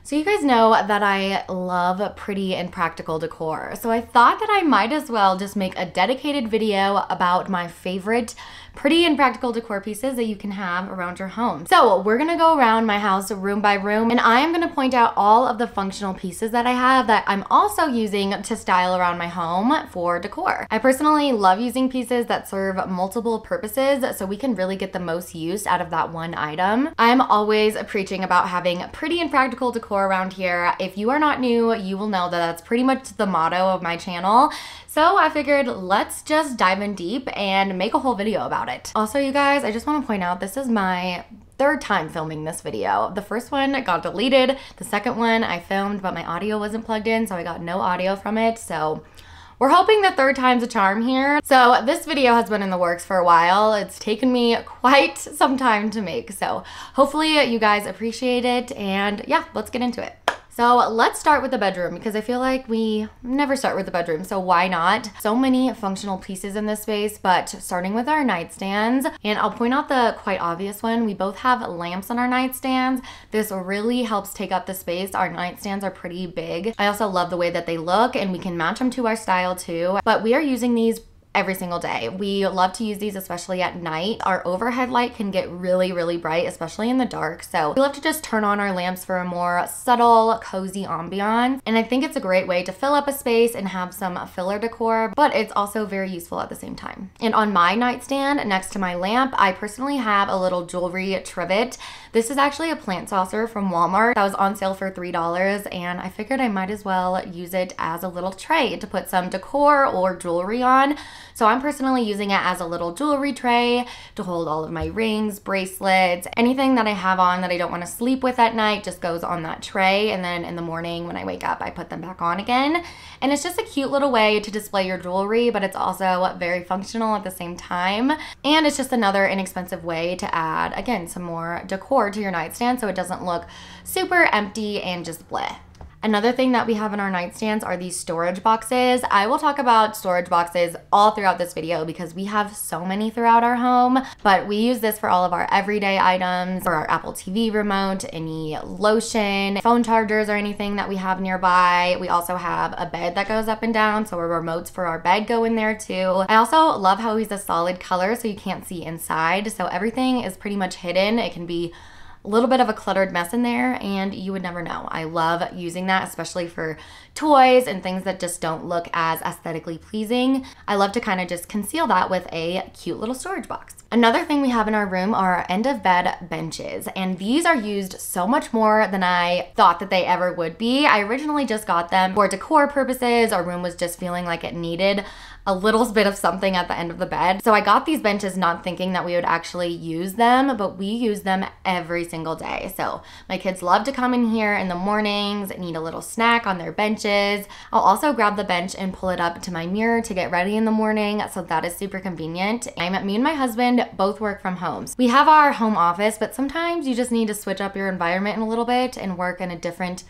So you guys know that I love pretty and practical decor. So I thought that I might as well just make a dedicated video about my favorite pretty and practical decor pieces that you can have around your home. So we're gonna go around my house room by room, and I am gonna point out all of the functional pieces that I have that I'm also using to style around my home for decor. I personally love using pieces that serve multiple purposes so we can really get the most use out of that one item. I'm always preaching about having pretty and practical decor around here. If you are not new, you will know that that's pretty much the motto of my channel. So I figured let's just dive in deep and make a whole video about it. Also, you guys, I just want to point out this is my third time filming this video. The first one got deleted. The second one I filmed, but my audio wasn't plugged in, so I got no audio from it. So we're hoping the third time's a charm here. So this video has been in the works for a while. It's taken me quite some time to make. So hopefully you guys appreciate it. And yeah, let's get into it. So let's start with the bedroom because I feel like we never start with the bedroom, so why not? So many functional pieces in this space, but starting with our nightstands, and I'll point out the quite obvious one. We both have lamps on our nightstands. This really helps take up the space. Our nightstands are pretty big. I also love the way that they look, and we can match them to our style too, but we are using these every single day. We love to use these, especially at night. Our overhead light can get really, really bright, especially in the dark. So we love to just turn on our lamps for a more subtle, cozy ambiance. And I think it's a great way to fill up a space and have some filler decor, but it's also very useful at the same time. And on my nightstand, next to my lamp, I personally have a little jewelry trivet. This is actually a plant saucer from Walmart that was on sale for $3, and I figured I might as well use it as a little tray to put some decor or jewelry on. So I'm personally using it as a little jewelry tray to hold all of my rings, bracelets, anything that I have on that I don't want to sleep with at night just goes on that tray. And then in the morning when I wake up, I put them back on again. And it's just a cute little way to display your jewelry, but it's also very functional at the same time. And it's just another inexpensive way to add, again, some more decor to your nightstand so it doesn't look super empty and just bleh. Another thing that we have in our nightstands are these storage boxes. I will talk about storage boxes all throughout this video because we have so many throughout our home, but we use this for all of our everyday items, for our Apple TV remote, any lotion, phone chargers, or anything that we have nearby. We also have a bed that goes up and down, so our remotes for our bed go in there too. I also love how he's a solid color so you can't see inside, so everything is pretty much hidden. It can be a little bit of a cluttered mess in there and you would never know. I love using that, especially for toys and things that just don't look as aesthetically pleasing. I love to kind of just conceal that with a cute little storage box. Another thing we have in our room are our end of bed benches, and these are used so much more than I thought that they ever would be. I originally just got them for decor purposes. Our room was just feeling like it needed a little bit of something at the end of the bed. So I got these benches not thinking that we would actually use them, but we use them every single day. So my kids love to come in here in the mornings, need a little snack on their benches. I'll also grab the bench and pull it up to my mirror to get ready in the morning, so that is super convenient. Me and my husband both work from home. We have our home office, but sometimes you just need to switch up your environment a little bit and work in a different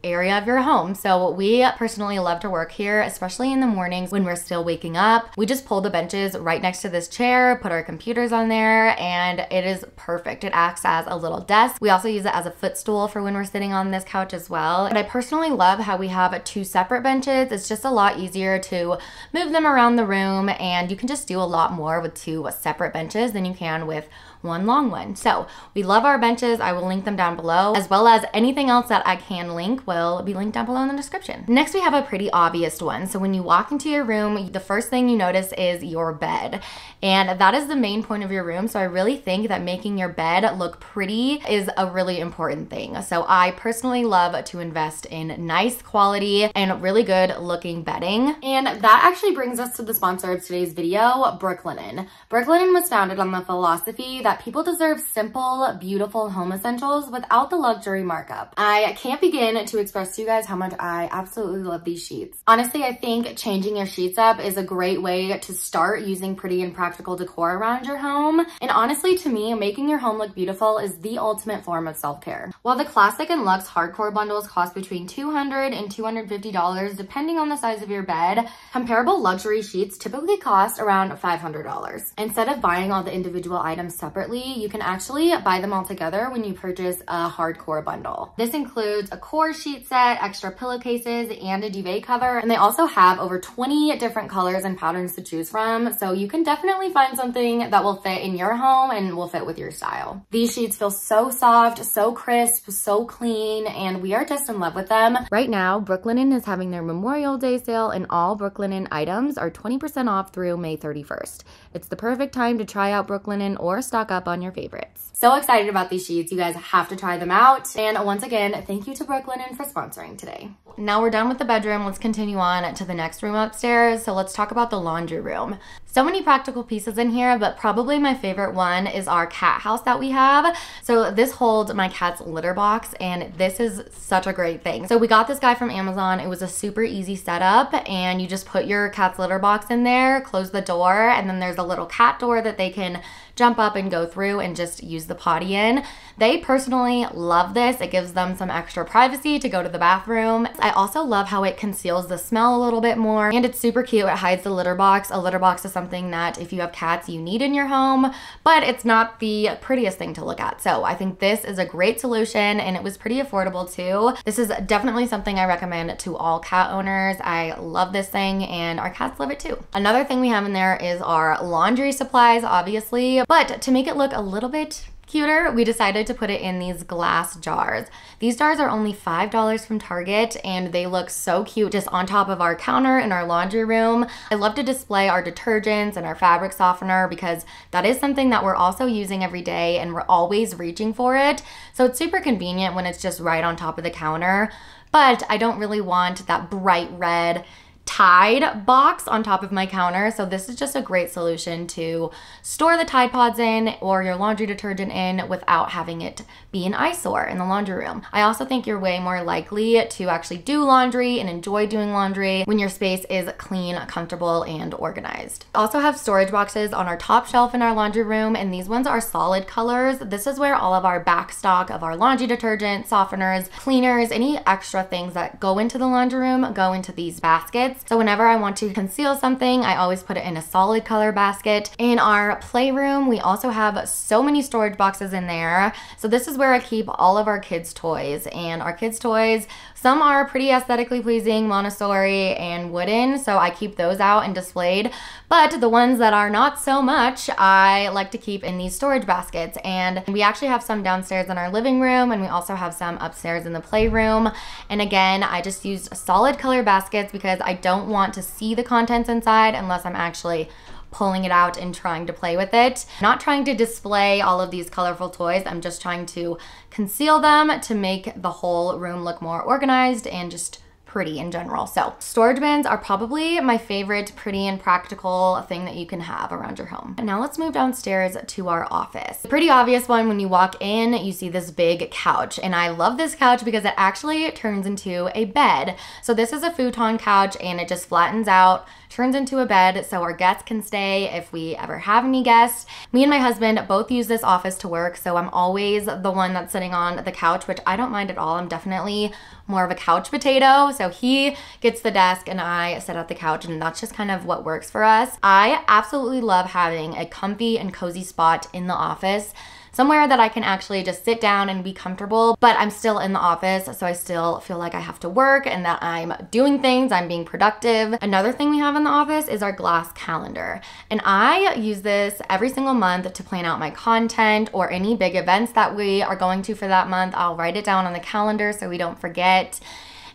area of your home. So we personally love to work here, especially in the mornings when we're still waking up. We just pull the benches right next to this chair, put our computers on there, and it is perfect. It acts as a little desk. We also use it as a footstool for when we're sitting on this couch as well. And I personally love how we have two separate benches. It's just a lot easier to move them around the room, and you can just do a lot more with two separate benches than you can with one long one. So we love our benches. I will link them down below, as well as anything else that I can link will be linked down below in the description. Next, we have a pretty obvious one. So when you walk into your room, the first thing you notice is your bed. And that is the main point of your room. So I really think that making your bed look pretty is a really important thing. So I personally love to invest in nice quality and really good looking bedding. And that actually brings us to the sponsor of today's video, Brooklinen. Brooklinen was founded on the philosophy that people deserve simple, beautiful home essentials without the luxury markup. I can't begin to express to you guys how much I absolutely love these sheets. Honestly, I think changing your sheets up is a great way to start using pretty and practical decor around your home. And honestly, to me, making your home look beautiful is the ultimate form of self-care. While the classic and luxe hardcore bundles cost between $200 and $250 depending on the size of your bed, comparable luxury sheets typically cost around $500. Instead of buying all the individual items separately, separately, you can actually buy them all together when you purchase a hardcore bundle. This includes a core sheet set, extra pillowcases, and a duvet cover. And they also have over 20 different colors and patterns to choose from. So you can definitely find something that will fit in your home and will fit with your style. These sheets feel so soft, so crisp, so clean, and we are just in love with them. Right now, Brooklinen is having their Memorial Day sale, and all Brooklinen items are 20% off through May 31st. It's the perfect time to try out Brooklinen or stock up on your favorites. So excited about these sheets. You guys have to try them out. And once again, thank you to Brooklinen for sponsoring today. Now we're done with the bedroom. Let's continue on to the next room upstairs. So let's talk about the laundry room. So many practical pieces in here, but probably my favorite one is our cat house that we have. So this holds my cat's litter box, and this is such a great thing. So we got this guy from Amazon. It was a super easy setup, and you just put your cat's litter box in there, close the door, and then there's a little cat door that they can jump up and go through and just use the potty in. They personally love this. It gives them some extra privacy to go to the bathroom. I also love how it conceals the smell a little bit more, and it's super cute. It hides the litter box. A litter box is something that if you have cats you need in your home, but it's not the prettiest thing to look at. So I think this is a great solution, and it was pretty affordable too. This is definitely something I recommend to all cat owners. I love this thing, and our cats love it too. Another thing we have in there is our laundry supplies, obviously, but to make it look a little bit cuter, we decided to put it in these glass jars. These jars are only $5 from Target, and they look so cute just on top of our counter in our laundry room. I love to display our detergents and our fabric softener because that is something that we're also using every day, and we're always reaching for it. So it's super convenient when it's just right on top of the counter, but I don't really want that bright red Tide box on top of my counter. So this is just a great solution to store the Tide Pods in or your laundry detergent in without having it be an eyesore in the laundry room. I also think you're way more likely to actually do laundry and enjoy doing laundry when your space is clean, comfortable, and organized. We also have storage boxes on our top shelf in our laundry room, and these ones are solid colors. This is where all of our back stock of our laundry detergent, softeners, cleaners, any extra things that go into the laundry room go into these baskets. So whenever I want to conceal something, I always put it in a solid color basket. In our playroom, we also have so many storage boxes in there. So this is where I keep all of our kids' toys. And our kids' toys, some are pretty aesthetically pleasing, Montessori and wooden, so I keep those out and displayed. But the ones that are not so much, I like to keep in these storage baskets. And we actually have some downstairs in our living room, and we also have some upstairs in the playroom. And again, I just used solid color baskets because I don't want to see the contents inside unless I'm actually pulling it out and trying to play with it. Not trying to display all of these colorful toys, I'm just trying to conceal them to make the whole room look more organized and just pretty in general. So storage bins are probably my favorite pretty and practical thing that you can have around your home. And now let's move downstairs to our office. Pretty obvious one, when you walk in, you see this big couch. And I love this couch because it actually turns into a bed. So this is a futon couch, and it just flattens out, turns into a bed so our guests can stay if we ever have any guests. Me and my husband both use this office to work, so I'm always the one that's sitting on the couch, which I don't mind at all. I'm definitely more of a couch potato. So he gets the desk and I sit at the couch, and that's just kind of what works for us. I absolutely love having a comfy and cozy spot in the office, somewhere that I can actually just sit down and be comfortable, but I'm still in the office, so I still feel like I have to work and that I'm doing things, I'm being productive. Another thing we have in the office is our glass calendar, and I use this every single month to plan out my content or any big events that we are going to for that month. I'll write it down on the calendar so we don't forget.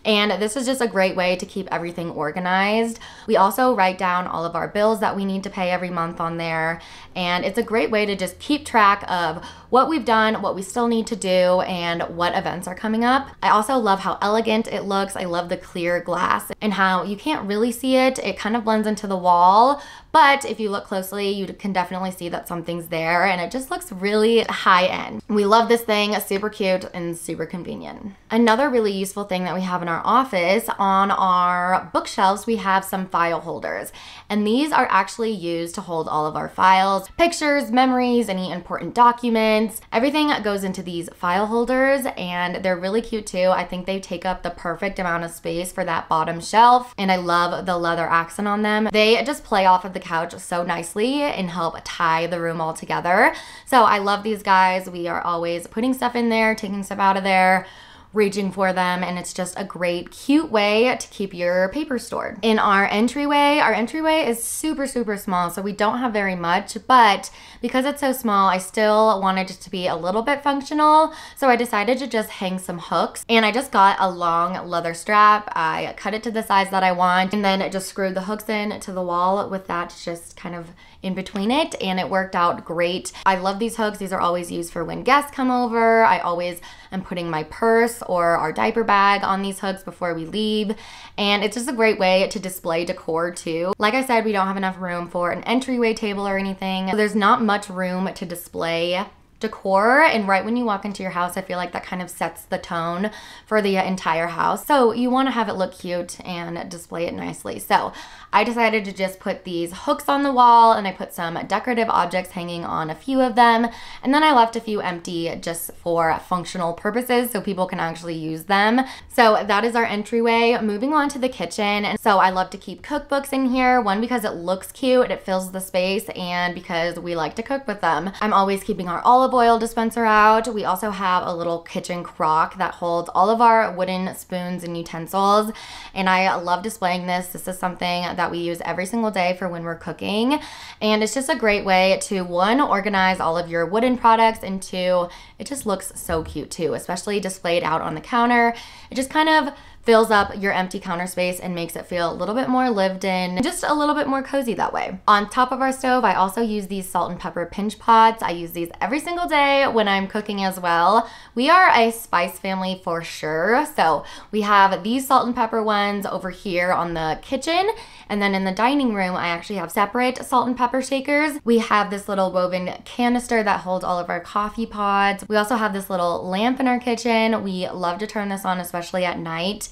And this is just a great way to keep everything organized. We also write down all of our bills that we need to pay every month on there. And it's a great way to just keep track of what we've done, what we still need to do, and what events are coming up. I also love how elegant it looks. I love the clear glass and how you can't really see it. It kind of blends into the wall, but if you look closely, you can definitely see that something's there, and it just looks really high end. We love this thing, super cute and super convenient. Another really useful thing that we have in our office, on our bookshelves, we have some file holders, and these are actually used to hold all of our files, pictures, memories, any important documents, documents. Everything goes into these file holders, and they're really cute too. I think they take up the perfect amount of space for that bottom shelf, and I love the leather accent on them. They just play off of the couch so nicely and help tie the room all together. So I love these guys. We are always putting stuff in there, taking stuff out of there, reaching for them, and it's just a great, cute way to keep your paper stored. In our entryway is super small, so we don't have very much, but because it's so small, I still wanted it to be a little bit functional, so I decided to just hang some hooks, and I just got a long leather strap. I cut it to the size that I want, and then just screwed the hooks in to the wall with that just kind of in between it, and it worked out great. I love these hooks. These are always used for when guests come over. I always am putting my purse or our diaper bag on these hooks before we leave, and it's just a great way to display decor too. Like I said, we don't have enough room for an entryway table or anything, so there's not much room to display decor, and right when you walk into your house, I feel like that kind of sets the tone for the entire house. So you want to have it look cute and display it nicely. So I decided to just put these hooks on the wall, and I put some decorative objects hanging on a few of them, and then I left a few empty just for functional purposes so people can actually use them. So that is our entryway. Moving on to the kitchen, and so I love to keep cookbooks in here, one because it looks cute, it fills the space, and because we like to cook with them. I'm always keeping our olive oil dispenser out. We also have a little kitchen crock that holds all of our wooden spoons and utensils, and I love displaying this. This is something that we use every single day for when we're cooking, and it's just a great way to, one, organize all of your wooden products, and two, it just looks so cute too, especially displayed out on the counter. It just kind of fills up your empty counter space and makes it feel a little bit more lived in, just a little bit more cozy that way. On top of our stove, I also use these salt and pepper pinch pots. I use these every single day when I'm cooking as well. We are a spice family for sure, so we have these salt and pepper ones over here on the kitchen, and then in the dining room, I actually have separate salt and pepper shakers. We have this little woven canister that holds all of our coffee pods. We also have this little lamp in our kitchen. We love to turn this on, especially at night.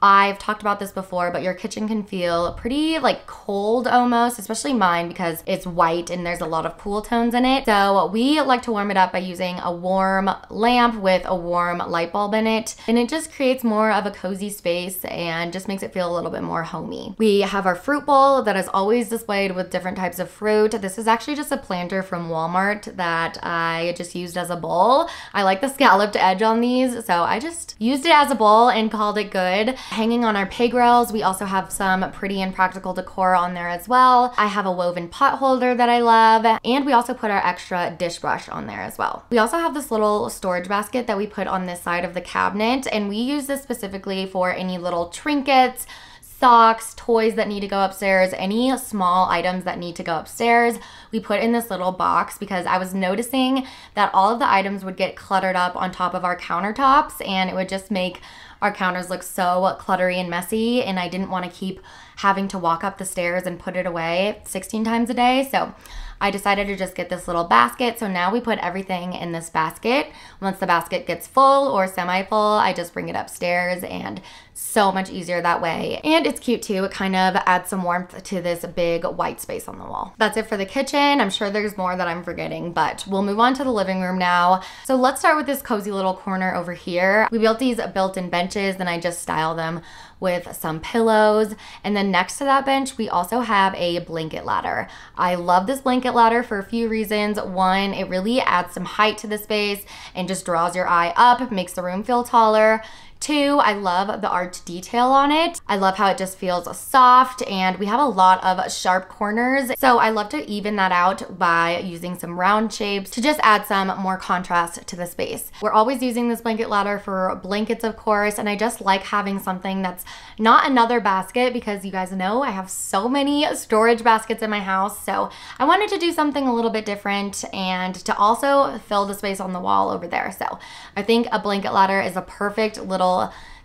I've talked about this before, but your kitchen can feel pretty like cold almost, especially mine because it's white and there's a lot of cool tones in it. So we like to warm it up by using a warm lamp with a warm light bulb in it. And it just creates more of a cozy space and just makes it feel a little bit more homey. We have our fruit bowl that is always displayed with different types of fruit. This is actually just a planter from Walmart that I just used as a bowl. I like the scalloped edge on these, so I just used it as a bowl and called it good. Hanging on our pig rails, we also have some pretty and practical decor on there as well. I have a woven pot holder that I love, and we also put our extra dish brush on there as well. We also have this little storage basket that we put on this side of the cabinet, and we use this specifically for any little trinkets, socks, toys that need to go upstairs, any small items that need to go upstairs. We put in this little box because I was noticing that all of the items would get cluttered up on top of our countertops, and it would just make our counters look so cluttery and messy, and I didn't want to keep having to walk up the stairs and put it away 16 times a day. So I decided to just get this little basket. So now we put everything in this basket. Once the basket gets full or semi-full, I just bring it upstairs, and so much easier that way. And it's cute too. It kind of adds some warmth to this big white space on the wall. That's it for the kitchen. I'm sure there's more that I'm forgetting, but we'll move on to the living room now. So let's start with this cozy little corner over here. We built these built-in benches, then I just style them with some pillows. And then next to that bench, we also have a blanket ladder. I love this blanket ladder for a few reasons. One, it really adds some height to the space and just draws your eye up, makes the room feel taller. Two, I love the art detail on it. I love how it just feels soft, and we have a lot of sharp corners. So I love to even that out by using some round shapes to just add some more contrast to the space. We're always using this blanket ladder for blankets, of course, and I just like having something that's not another basket because you guys know I have so many storage baskets in my house. So I wanted to do something a little bit different and to also fill the space on the wall over there. So I think a blanket ladder is a perfect little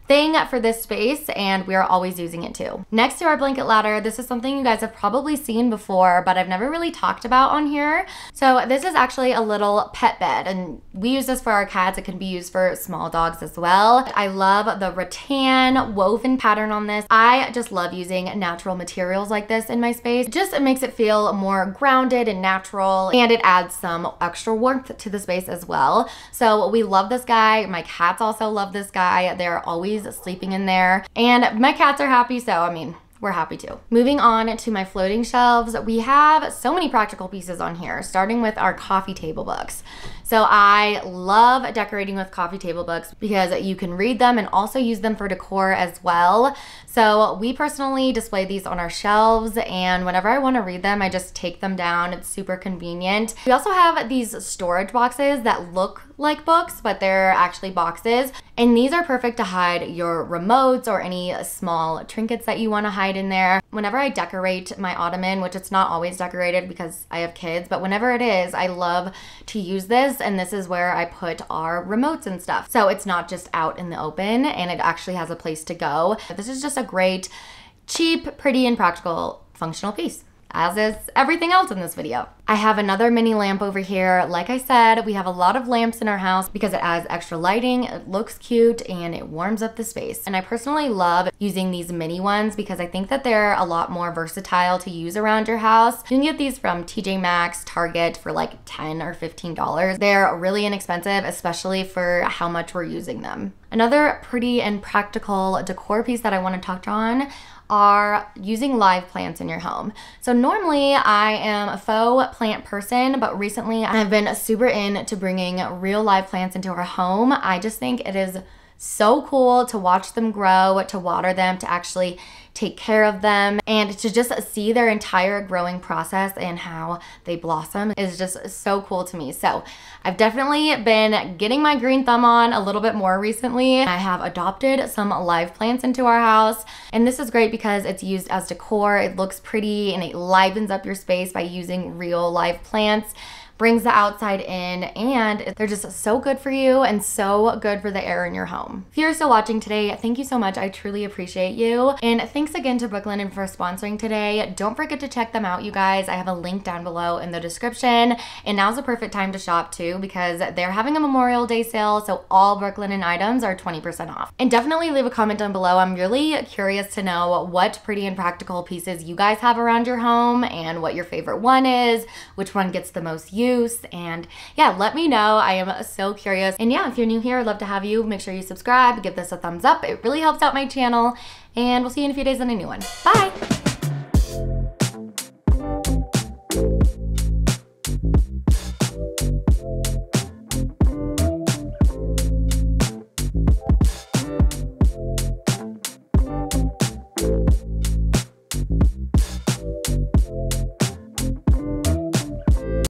thing for this space, and we are always using it too. Next to our blanket ladder, this is something you guys have probably seen before, but I've never really talked about on here. So this is actually a little pet bed, and we use this for our cats. It can be used for small dogs as well. I love the rattan woven pattern on this. I just love using natural materials like this in my space. It makes it feel more grounded and natural, and it adds some extra warmth to the space as well. So we love this guy. My cats also love this guy. They're always sleeping in there, and my cats are happy, so I mean, we're happy too. Moving on to my floating shelves, we have so many practical pieces on here, starting with our coffee table books. So I love decorating with coffee table books because you can read them and also use them for decor as well. So we personally display these on our shelves, and whenever I want to read them, I just take them down. It's super convenient. We also have these storage boxes that look like books, but they're actually boxes. And these are perfect to hide your remotes or any small trinkets that you want to hide in there. Whenever I decorate my ottoman, which it's not always decorated because I have kids, but whenever it is, I love to use this, and this is where I put our remotes and stuff. So it's not just out in the open, and it actually has a place to go. This is just a great, cheap, pretty, and practical functional piece, as is everything else in this video. I have another mini lamp over here. Like I said, we have a lot of lamps in our house because it adds extra lighting, it looks cute, and it warms up the space. And I personally love using these mini ones because I think that they're a lot more versatile to use around your house. You can get these from TJ Maxx, Target for like $10 or $15. They're really inexpensive, especially for how much we're using them. Another pretty and practical decor piece that I want to touch on are using live plants in your home. So normally I am a faux plant person, but recently I've been super into bringing real live plants into our home. I just think it is so cool to watch them grow, to water them, to actually take care of them, and to just see their entire growing process and how they blossom is just so cool to me. So I've definitely been getting my green thumb on a little bit more recently. I have adopted some live plants into our house, and this is great because it's used as decor. It looks pretty and it livens up your space by using real live plants. Brings the outside in, and they're just so good for you and so good for the air in your home. If you're still watching today, thank you so much. I truly appreciate you. And thanks again to Brooklinen for sponsoring today. Don't forget to check them out, you guys. I have a link down below in the description. And now's the perfect time to shop too because they're having a Memorial Day sale, so all Brooklinen items are 20% off. And definitely leave a comment down below. I'm really curious to know what pretty and practical pieces you guys have around your home and what your favorite one is, which one gets the most use. And yeah, let me know. I am so curious. And yeah, if you're new here, I'd love to have you. Make sure you subscribe, give this a thumbs up. It really helps out my channel. And we'll see you in a few days on a new one. Bye!